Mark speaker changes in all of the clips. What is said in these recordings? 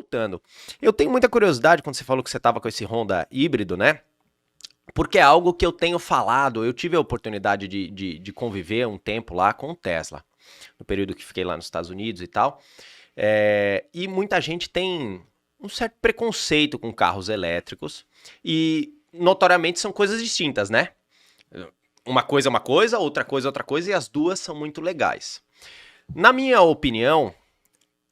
Speaker 1: voltando. Eu tenho muita curiosidade quando você falou que você estava com esse Honda híbrido, né? Porque é algo que eu tenho falado, eu tive a oportunidade de conviver um tempo lá com o Tesla, no período que fiquei lá nos Estados Unidos e tal, e muita gente tem um certo preconceito com carros elétricos, e notoriamente são coisas distintas, né? Uma coisa é uma coisa, outra coisa é outra coisa, e as duas são muito legais. Na minha opinião,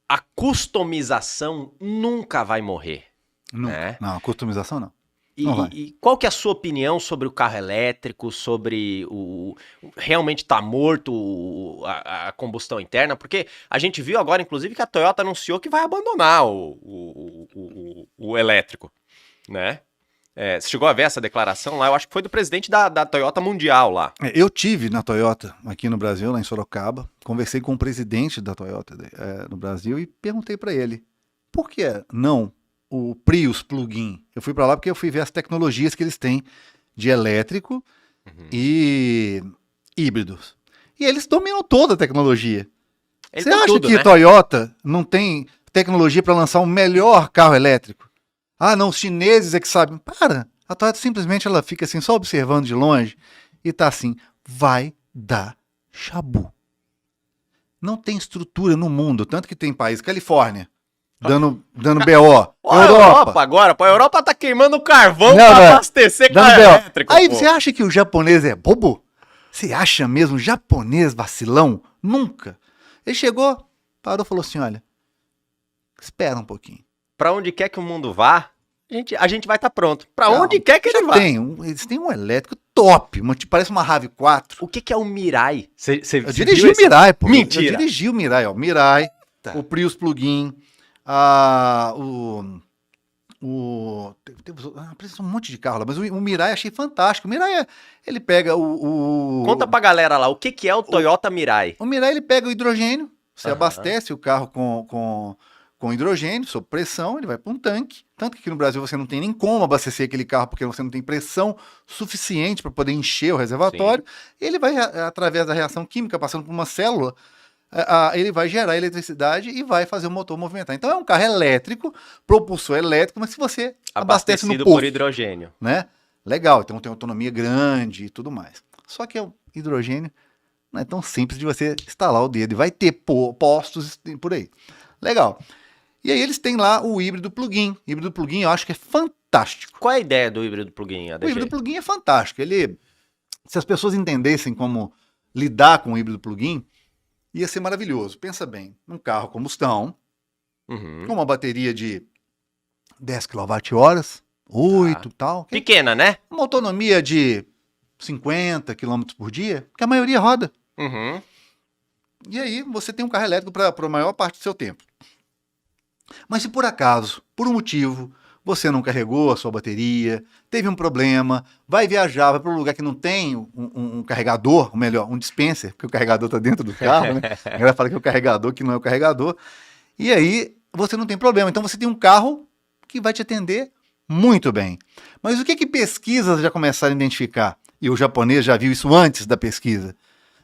Speaker 1: a customização nunca vai morrer.
Speaker 2: Nunca.
Speaker 1: Né?
Speaker 2: Não, a customização não.
Speaker 1: E qual que é a sua opinião sobre o carro elétrico, sobre realmente tá morto a combustão interna? Porque a gente viu agora, inclusive, que a Toyota anunciou que vai abandonar o elétrico, né? Você chegou a ver essa declaração lá? Eu acho que foi do presidente da Toyota Mundial lá.
Speaker 2: Eu tive na Toyota aqui no Brasil, lá em Sorocaba, conversei com o presidente da Toyota no Brasil e perguntei para ele, por que não o Prius plug-in? Eu fui para lá porque eu fui ver as tecnologias que eles têm de elétrico e híbridos. E eles dominam toda a tecnologia. Você acha
Speaker 1: tudo,
Speaker 2: que
Speaker 1: né?
Speaker 2: Toyota não tem tecnologia para lançar um melhor carro elétrico? Ah, não, os chineses é que sabem. Para! A Toyota simplesmente ela fica assim, só observando de longe e tá assim, vai dar chabu. Não tem estrutura no mundo, tanto que tem país, Califórnia, dando BO.
Speaker 1: Europa agora, a Europa tá queimando carvão pra abastecer carro elétrico.
Speaker 2: Aí você acha que o japonês é bobo? Você acha mesmo japonês vacilão? Nunca. Ele chegou, parou e falou assim, olha, espera um pouquinho.
Speaker 1: Pra onde quer que o mundo vá, a gente vai estar pronto. Pra onde quer que ele vá.
Speaker 2: Eles têm um elétrico top, parece uma RAV4.
Speaker 1: O que é o Mirai?
Speaker 2: Eu dirigi o Mirai, pô.
Speaker 1: Mentira.
Speaker 2: Eu dirigi o Mirai, ó. Mirai, o Prius plug-in, apareceu um monte de carro lá, mas o Mirai achei fantástico. O Mirai, ele pega
Speaker 1: Conta pra galera lá, o que é o Toyota Mirai?
Speaker 2: O Mirai, ele pega o hidrogênio, você abastece o carro com hidrogênio, sob pressão, ele vai para um tanque. Tanto que aqui no Brasil você não tem nem como abastecer aquele carro, porque você não tem pressão suficiente para poder encher o reservatório. Sim. Ele vai, através da reação química, passando por uma célula, ele vai gerar eletricidade e vai fazer o motor movimentar. Então é um carro elétrico, propulsor elétrico, mas se você abastece no posto,
Speaker 1: por hidrogênio.
Speaker 2: Né? Legal, então tem autonomia grande e tudo mais. Só que o hidrogênio não é tão simples de você instalar o dedo. E vai ter postos por aí. Legal. E aí eles têm lá o híbrido plug-in. Híbrido plug-in eu acho que é fantástico.
Speaker 1: Qual é a ideia do híbrido plug-in, ADG?
Speaker 2: O híbrido plug-in é fantástico. Se as pessoas entendessem como lidar com o híbrido plug-in, ia ser maravilhoso. Pensa bem, um carro combustão, com uma bateria de 10 kWh, 8 e tal.
Speaker 1: Pequena, né?
Speaker 2: Uma autonomia de 50 km por dia, que a maioria roda. E aí você tem um carro elétrico para a maior parte do seu tempo. Mas se por acaso, por um motivo, você não carregou a sua bateria, teve um problema, vai viajar, vai para um lugar que não tem um carregador, ou melhor, um dispenser, porque o carregador está dentro do carro, né? A galera fala que é o carregador, que não é o carregador. E aí você não tem problema. Então você tem um carro que vai te atender muito bem. Mas o que pesquisas já começaram a identificar? E o japonês já viu isso antes da pesquisa.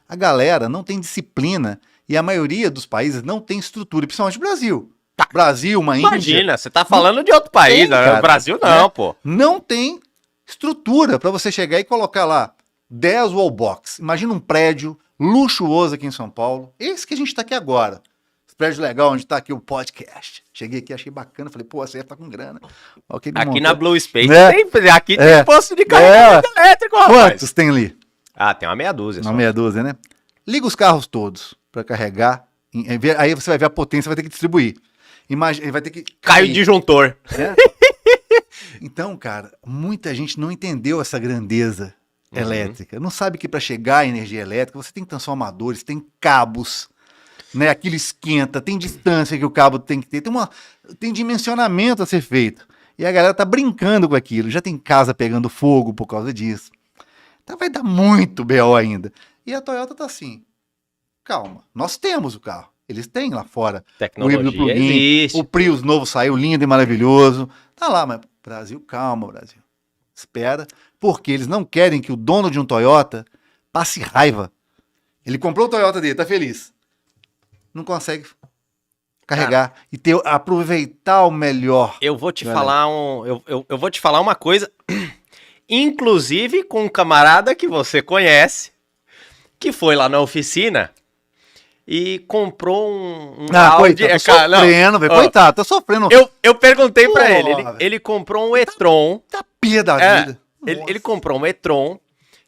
Speaker 2: A galera não tem disciplina e a maioria dos países não tem estrutura, principalmente o Brasil. Brasil, uma Índia...
Speaker 1: Imagina, você tá falando de outro país, o Brasil não, pô.
Speaker 2: Não tem estrutura para você chegar e colocar lá 10 wallbox. Imagina um prédio luxuoso aqui em São Paulo. Esse que a gente tá aqui agora. Esse prédio legal onde tá aqui o podcast. Cheguei aqui, achei bacana, falei, pô, você tá com grana.
Speaker 1: Aqui na Blue Space aqui tem posto de carregamento elétrico,
Speaker 2: rapaz. Quantos tem ali?
Speaker 1: Tem uma meia dúzia.
Speaker 2: Uma meia dúzia, né? Liga os carros todos para carregar. Aí você vai ver a potência, vai ter que distribuir. Imagina, vai ter que...
Speaker 1: Cai o disjuntor.
Speaker 2: Então, cara, muita gente não entendeu essa grandeza elétrica. Não sabe que para chegar à energia elétrica, você tem transformadores, tem cabos, né? Aquilo esquenta, tem distância que o cabo tem que ter, tem dimensionamento a ser feito. E a galera tá brincando com aquilo. Já tem casa pegando fogo por causa disso. Então vai dar muito BO ainda. E a Toyota tá assim, calma, nós temos o carro. Eles têm lá fora
Speaker 1: tecnologia,
Speaker 2: o híbrido plug-in, o Prius novo saiu lindo e maravilhoso. Tá lá, mas Brasil, calma, Brasil. Espera, porque eles não querem que o dono de um Toyota passe raiva. Ele comprou o Toyota dele, tá feliz. Não consegue carregar e aproveitar o melhor.
Speaker 1: Eu vou te falar eu vou te falar uma coisa, inclusive com um camarada que você conhece, que foi lá na oficina e comprou um Audi.
Speaker 2: Coitado, tô sofrendo, velho. Coitado, tô sofrendo.
Speaker 1: Eu perguntei pra ele comprou um e-tron.
Speaker 2: Tá pia da vida.
Speaker 1: Ele comprou um e-tron.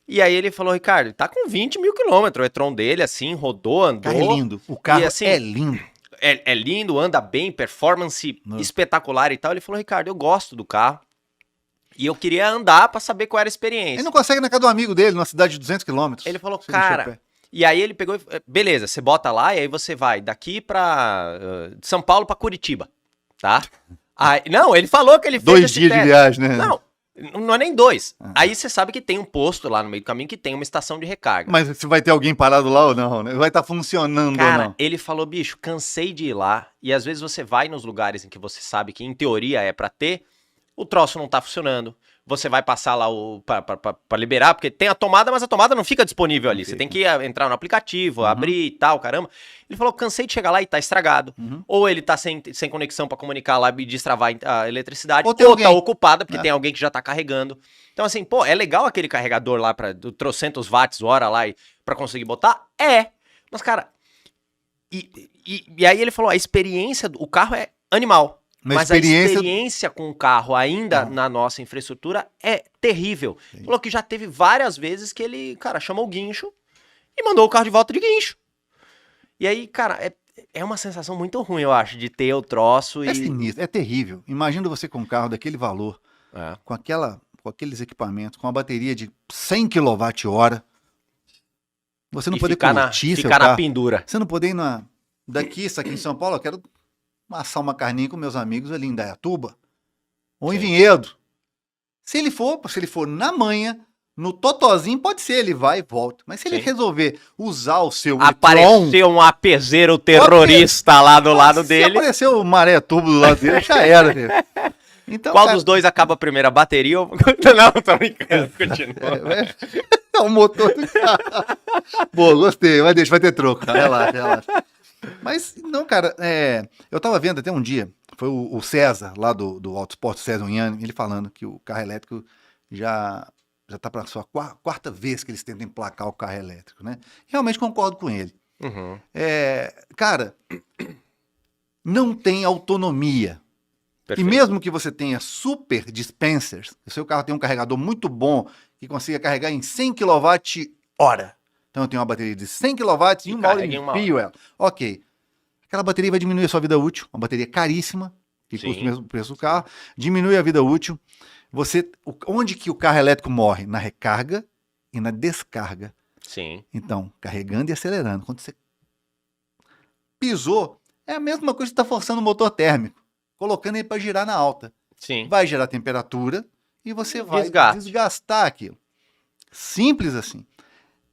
Speaker 1: E aí ele falou, Ricardo, tá com 20 mil quilômetros o e-tron dele, assim, rodou, andou.
Speaker 2: Cara, é lindo. O carro
Speaker 1: assim,
Speaker 2: é lindo.
Speaker 1: É lindo, anda bem, performance espetacular e tal. Ele falou, Ricardo, eu gosto do carro. E eu queria andar pra saber qual era a experiência.
Speaker 2: Ele não consegue ir na casa do amigo dele, numa cidade de 200 quilômetros.
Speaker 1: Ele falou, cara... E aí ele pegou, beleza, você bota lá e aí você vai daqui pra de São Paulo pra Curitiba, tá? Aí, não, ele falou que ele fez
Speaker 2: 2 dias de viagem, né?
Speaker 1: Não é nem 2. Aí você sabe que tem um posto lá no meio do caminho que tem uma estação de recarga.
Speaker 2: Mas se vai ter alguém parado lá ou não, né? Vai estar funcionando ou não.
Speaker 1: Ele falou, bicho, cansei de ir lá e às vezes você vai nos lugares em que você sabe que em teoria é pra ter, o troço não tá funcionando. Você vai passar lá pra liberar, porque tem a tomada, mas a tomada não fica disponível ali. Você tem que entrar no aplicativo, abrir e tal, caramba. Ele falou, cansei de chegar lá e tá estragado. Ou ele tá sem conexão pra comunicar lá e destravar a eletricidade. Ou tá ocupada, porque tem alguém que já tá carregando. Então assim, pô, é legal aquele carregador lá do 300 watts hora lá pra conseguir botar? Mas cara, e aí ele falou, a experiência, o carro é animal. Mas a experiência com o carro ainda na nossa infraestrutura é terrível. Sim. Falou que já teve várias vezes que ele, cara, chamou o guincho e mandou o carro de volta de guincho. E aí, cara, é uma sensação muito ruim, eu acho, de ter o troço
Speaker 2: É sinistro, é terrível. Imagina você com um carro daquele valor, com aqueles equipamentos, com uma bateria de 100 kWh, você não poder curtir seu carro.
Speaker 1: Ficar na pendura.
Speaker 2: Você não poder ir daqui, isso aqui em São Paulo, eu quero assar uma carninha com meus amigos ali em Dayatuba ou em Vinhedo. Se ele for na manhã, no totozinho, pode ser, ele vai e volta. Mas se ele resolver usar o seu
Speaker 1: apareceu um apezeiro terrorista lá do lado dele.
Speaker 2: Se apareceu o maré turbo do lado dele, já era. Então,
Speaker 1: qual dos dois acaba primeiro, a bateria ou... Não, tô brincando, continua.
Speaker 2: É o motor do carro. Boa, gostei, mas deixa, vai ter troco. Relaxa. Mas, não, cara, eu tava vendo até um dia, foi o César, lá do Autosport, César Unhani, ele falando que o carro elétrico já tá pra sua quarta vez que eles tentam emplacar o carro elétrico, né? Realmente concordo com ele. Cara, não tem autonomia. Perfeito. E mesmo que você tenha super dispensers, o seu carro tem um carregador muito bom, que consiga carregar em 100 kWh. Então eu tenho uma bateria de 100 kW e uma hora e meio ela. Ok. Aquela bateria vai diminuir a sua vida útil. Uma bateria caríssima, que custa o mesmo preço do carro. Diminui a vida útil. Onde que o carro elétrico morre? Na recarga e na descarga.
Speaker 1: Sim.
Speaker 2: Então, carregando e acelerando. Quando você pisou, é a mesma coisa que você está forçando o motor térmico. Colocando ele para girar na alta.
Speaker 1: Sim.
Speaker 2: Vai gerar temperatura e você vai desgastar aquilo. Simples assim.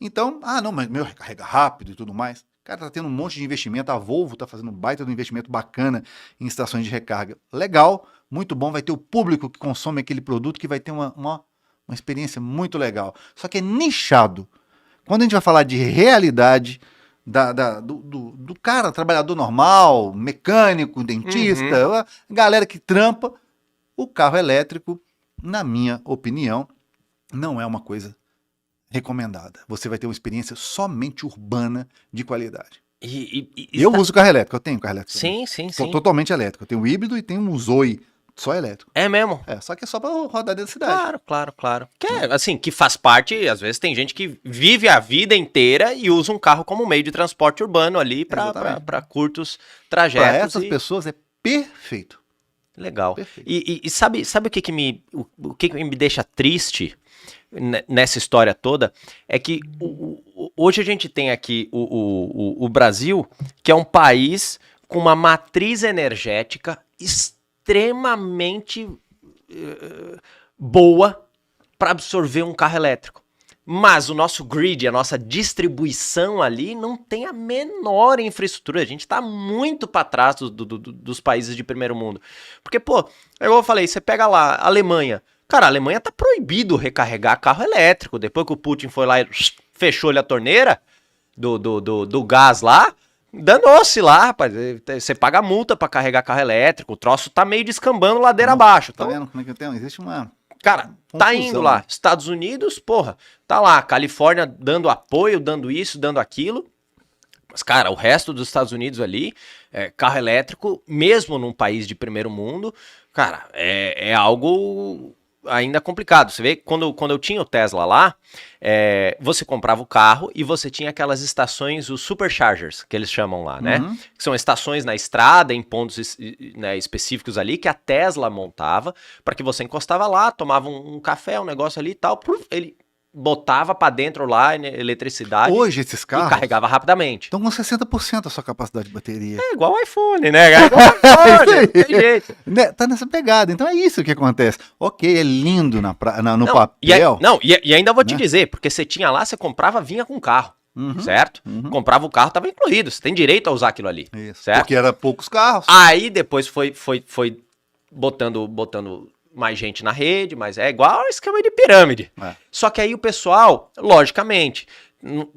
Speaker 2: Então, não, mas meu recarrega rápido e tudo mais. Cara, tá tendo um monte de investimento. A Volvo tá fazendo um baita de um investimento bacana em estações de recarga. Legal, muito bom. Vai ter o público que consome aquele produto que vai ter uma experiência muito legal. Só que é nichado. Quando a gente vai falar de realidade do cara, trabalhador normal, mecânico, dentista, galera que trampa, o carro elétrico, na minha opinião, não é uma coisa recomendada. Você vai ter uma experiência somente urbana de qualidade. Eu uso carro elétrico, eu tenho carro elétrico.
Speaker 1: Sim.
Speaker 2: Sou totalmente elétrico. Eu tenho um híbrido e tenho um Zoe só elétrico.
Speaker 1: É mesmo?
Speaker 2: Só que é só pra rodar dentro da cidade.
Speaker 1: Claro. Que faz parte, às vezes tem gente que vive a vida inteira e usa um carro como meio de transporte urbano ali pra curtos trajetos.
Speaker 2: Para essas pessoas é perfeito.
Speaker 1: Legal. Perfeito. E sabe o que me deixa triste nessa história toda? É que hoje a gente tem aqui o Brasil, que é um país com uma matriz energética extremamente boa para absorver um carro elétrico. Mas o nosso grid, a nossa distribuição ali não tem a menor infraestrutura. A gente está muito para trás dos países de primeiro mundo. Porque, igual eu falei, você pega lá a Alemanha. Cara, a Alemanha tá proibido recarregar carro elétrico. Depois que o Putin foi lá e fechou-lhe a torneira do gás lá, Danou-se lá, rapaz. Você paga multa pra carregar carro elétrico. O troço tá meio descambando ladeira abaixo.
Speaker 2: Tá
Speaker 1: Então,
Speaker 2: vendo como é que tem? Existe uma...
Speaker 1: cara, tá
Speaker 2: confusão,
Speaker 1: indo lá.
Speaker 2: né?
Speaker 1: Estados Unidos, porra, tá lá. Califórnia dando apoio, dando isso, dando aquilo. Mas, cara, o resto dos Estados Unidos ali, carro elétrico, mesmo num país de primeiro mundo, cara, é algo ainda complicado. Você vê, quando eu tinha o Tesla lá, você comprava o carro e você tinha aquelas estações, os superchargers, que eles chamam lá, né?
Speaker 2: Uhum.
Speaker 1: Que são estações na estrada, em pontos né, específicos ali, que a Tesla montava, para que você encostava lá, tomava um café, um negócio ali e tal, ele botava para dentro lá eletricidade
Speaker 2: Hoje esses
Speaker 1: e
Speaker 2: carros
Speaker 1: carregava rapidamente.
Speaker 2: estão com 60% a sua capacidade de bateria.
Speaker 1: É igual o iPhone, né? É igual o iPhone, não tem jeito.
Speaker 2: Né? Tá nessa pegada. Então é isso que acontece. Ok, é lindo no
Speaker 1: Não,
Speaker 2: papel.
Speaker 1: E ainda vou te
Speaker 2: né?
Speaker 1: dizer, porque você tinha lá, você comprava, vinha com carro,
Speaker 2: Uhum,
Speaker 1: certo?
Speaker 2: uhum.
Speaker 1: Comprava o carro, tava incluído, você tem direito a usar aquilo ali,
Speaker 2: Isso.
Speaker 1: certo?
Speaker 2: Porque era poucos carros.
Speaker 1: Aí depois foi botando mais gente na rede, mas é igual esquema de pirâmide.
Speaker 2: É.
Speaker 1: Só que aí o pessoal, logicamente,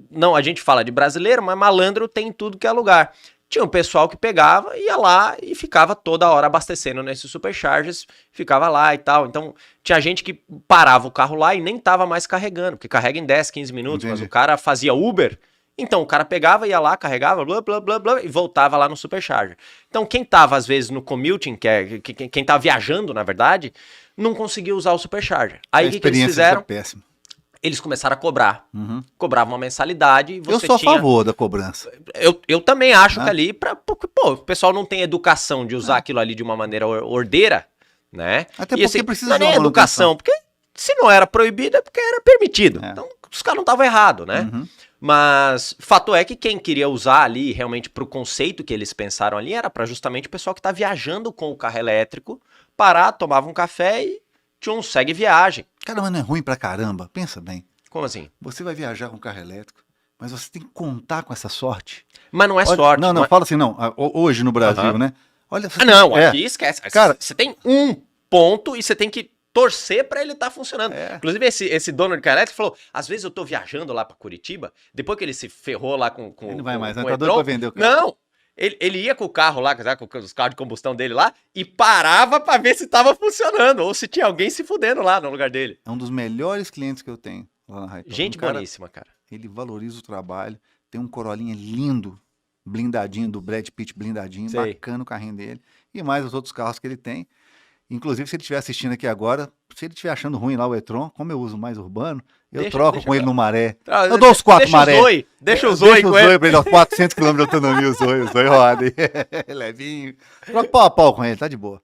Speaker 1: não, a gente fala de brasileiro, mas malandro tem em tudo que é lugar. Tinha um pessoal que pegava, ia lá e ficava toda hora abastecendo nesses superchargers, ficava lá e tal. Então, tinha gente que parava o carro lá e nem tava mais carregando, porque carrega em 10, 15 minutos,
Speaker 2: Entendi.
Speaker 1: mas o cara fazia Uber, então o cara pegava, ia lá, carregava, blá, blá, blá, blá, e voltava lá no supercharger. Então, quem tava, às vezes, no commuting, quem tá viajando, na verdade, não conseguia usar o supercharger. Aí,
Speaker 2: A
Speaker 1: o que eles
Speaker 2: experiência
Speaker 1: fizeram?
Speaker 2: é péssima.
Speaker 1: Eles começaram a cobrar.
Speaker 2: Uhum.
Speaker 1: Cobravam uma mensalidade e você
Speaker 2: Eu sou a
Speaker 1: tinha...
Speaker 2: favor da cobrança.
Speaker 1: Eu também acho
Speaker 2: Ah.
Speaker 1: que ali, porque, pô, o pessoal não tem educação de usar aquilo ali de uma maneira ordeira, né?
Speaker 2: Até
Speaker 1: E,
Speaker 2: porque
Speaker 1: assim,
Speaker 2: precisa
Speaker 1: não é
Speaker 2: de
Speaker 1: nem
Speaker 2: uma
Speaker 1: educação, porque se não era proibido é porque era permitido.
Speaker 2: É.
Speaker 1: Então, os caras não estavam errados, né?
Speaker 2: Uhum.
Speaker 1: Mas fato é que quem queria usar ali, realmente, pro conceito que eles pensaram ali, era para justamente o pessoal que tá viajando com o carro elétrico, parar, tomava um café e segue viagem.
Speaker 2: Cara, mas não é ruim pra caramba. Pensa bem.
Speaker 1: Como assim?
Speaker 2: Você vai viajar com carro elétrico, mas você tem que contar com essa sorte.
Speaker 1: Mas não é
Speaker 2: Olha-
Speaker 1: sorte.
Speaker 2: Não,
Speaker 1: é-
Speaker 2: fala assim, não. Hoje no Brasil,
Speaker 1: Aham.
Speaker 2: né? Olha, você
Speaker 1: Ah, não,
Speaker 2: é,
Speaker 1: aqui esquece.
Speaker 2: Cara-
Speaker 1: Você tem um ponto e você tem que torcer pra ele estar funcionando.
Speaker 2: É.
Speaker 1: Inclusive, esse dono de carro elétrico falou, às vezes eu tô viajando lá pra Curitiba, depois que ele se ferrou lá com
Speaker 2: Ele não vai mais,
Speaker 1: com
Speaker 2: né?
Speaker 1: o
Speaker 2: Tá doido
Speaker 1: e-tron,
Speaker 2: pra vender o carro.
Speaker 1: Não, ele ia com o carro lá, sabe, com os carros de combustão dele lá, e parava pra ver se tava funcionando, ou se tinha alguém se fudendo lá no lugar dele.
Speaker 2: É um dos melhores clientes que eu tenho lá na Raiton.
Speaker 1: Gente
Speaker 2: cara,
Speaker 1: boníssima, cara.
Speaker 2: ele valoriza o trabalho, tem um Corolinha lindo, blindadinho, do Brad Pitt blindadinho,
Speaker 1: Sei.
Speaker 2: bacana o carrinho dele, e mais os outros carros que ele tem. Inclusive, se ele estiver assistindo aqui agora, se ele estiver achando ruim lá o e-tron, como eu uso mais urbano, eu troco com ele no Maré. Eu dou os 4 Maré.
Speaker 1: Deixa o Zoe com ele.
Speaker 2: Pra ele, aos 400 km de autonomia, o Zoe roda. Levinho. Troca pau a pau com ele, tá de boa.